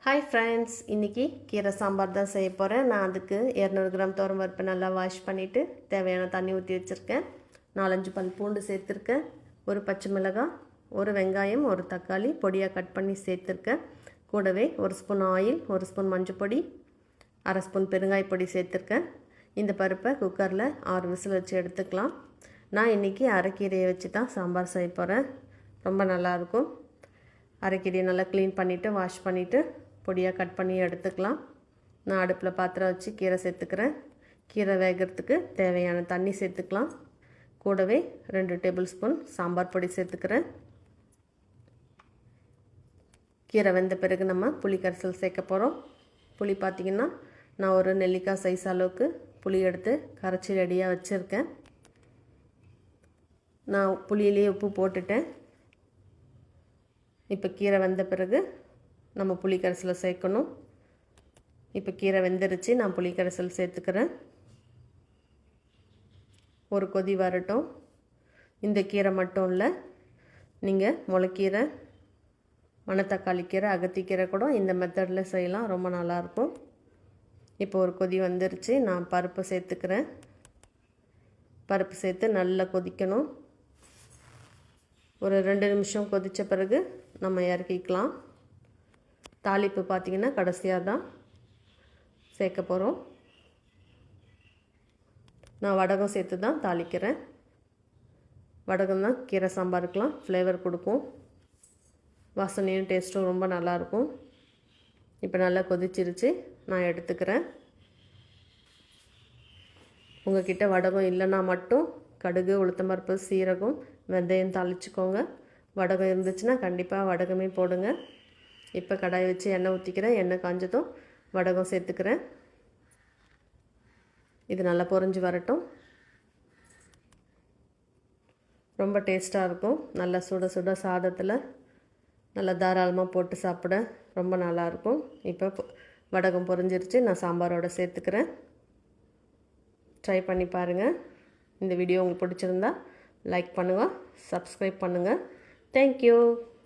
Hi friends, இன்றைக்கி கீரை சாம்பார் தான் செய்ய போகிறேன். நான் அதுக்கு 200 கிராம் துவரம் பருப்பு நல்லா வாஷ் பண்ணிவிட்டு தேவையான தண்ணி ஊற்றி வச்சுருக்கேன். 4-5 பல் பூண்டு சேர்த்துருக்கேன். ஒரு பச்சை மிளகாய், ஒரு வெங்காயம், ஒரு தக்காளி பொடியாக கட் பண்ணி சேர்த்துருக்கேன். கூடவே 1 ஸ்பூன் ஆயில், 1 ஸ்பூன் மஞ்சள் பொடி, 1/2 ஸ்பூன் பெருங்காய பொடி சேர்த்துருக்கேன். இந்த பருப்பை குக்கரில் 6 விசில் வச்சு எடுத்துக்கலாம். நான் இன்றைக்கி அரைக்கீரையை வச்சு தான் சாம்பார் செய்ய போகிறேன். ரொம்ப நல்லாயிருக்கும். அரைக்கீரையை நல்லா க்ளீன் பண்ணிவிட்டு வாஷ் பண்ணிவிட்டு பொடியாக கட் பண்ணி எடுத்துக்கலாம். நான் அடுப்பில் பாத்திரம் வச்சு கீரை சேர்த்துக்கிறேன். கீரை வேகிறதுக்கு தேவையான தண்ணி சேர்த்துக்கலாம். கூடவே 2 டேபிள் ஸ்பூன் சாம்பார் பொடி சேர்த்துக்கிறேன். கீரை வெந்த பிறகு நம்ம புளி கரைசல் சேர்க்க போகிறோம். புளி பார்த்திங்கன்னா நான் ஒரு நெல்லிக்காய் சைஸ் அளவுக்கு புளி எடுத்து கரைச்சி ரெடியாக வச்சுருக்கேன். நான் புளியிலேயே உப்பு போட்டுட்டேன். இப்போ கீரை வெந்த பிறகு நம்ம புளி கரைசலை சேர்க்கணும். இப்போ கீரை வெந்துருச்சு. நான் புளி கரைசல் சேர்த்துக்கிறேன். ஒரு கொதி வரட்டும். இந்த கீரை மட்டும் இல்லை, நீங்கள் முளைக்கீரை, மணத்தக்காளி கீரை, அகத்திக்கீரை கூட இந்த மெத்தடில் செய்யலாம். ரொம்ப நல்லாயிருக்கும். இப்போ ஒரு கொதி வந்துருச்சு. நான் பருப்பு சேர்த்துக்கிறேன். பருப்பு சேர்த்து நல்லா கொதிக்கணும். ஒரு 2 நிமிஷம் கொதித்த பிறகு நம்ம இறக்கிக்கலாம். தாளிப்பு பார்த்திங்கன்னா கடைசியாக தான் சேர்க்க போகிறோம். நான் வடகம் சேர்த்து தான் தாளிக்கிறேன். வடகம் தான் கீரை சாம்பாருக்கெலாம் ஃப்ளேவர் கொடுக்கும். வாசனையும் டேஸ்ட்டும் ரொம்ப நல்லாயிருக்கும். இப்போ நல்லா கொதிச்சிருச்சு. நான் எடுத்துக்கிறேன். உங்கள்கிட்ட வடகம் இல்லைன்னா மட்டும் கடுகு, உளுத்தம்பருப்பு, சீரகம், வெந்தயம் தாளிச்சுக்கோங்க. வடகம் இருந்துச்சுன்னா கண்டிப்பாக வடகமே போடுங்க. இப்போ கடாய் வச்சு எண்ணெய் ஊற்றிக்கிறேன். எண்ணெய் காஞ்சதும் வடகம் சேர்த்துக்கிறேன். இது நல்லா பொரிஞ்சு வரட்டும். ரொம்ப டேஸ்ட்டாக இருக்கும். நல்லா சுட சுட சாதத்தில் நல்லா தாராளமாக போட்டு சாப்பிட ரொம்ப நல்லாயிருக்கும். இப்போ வடகம் பொரிஞ்சிருச்சு. நான் சாம்பாரோடு சேர்த்துக்கிறேன். ட்ரை பண்ணி பாருங்கள். இந்த வீடியோ உங்களுக்கு பிடிச்சிருந்தா லைக் பண்ணுங்கள், சப்ஸ்கிரைப் பண்ணுங்கள். தேங்க்யூ.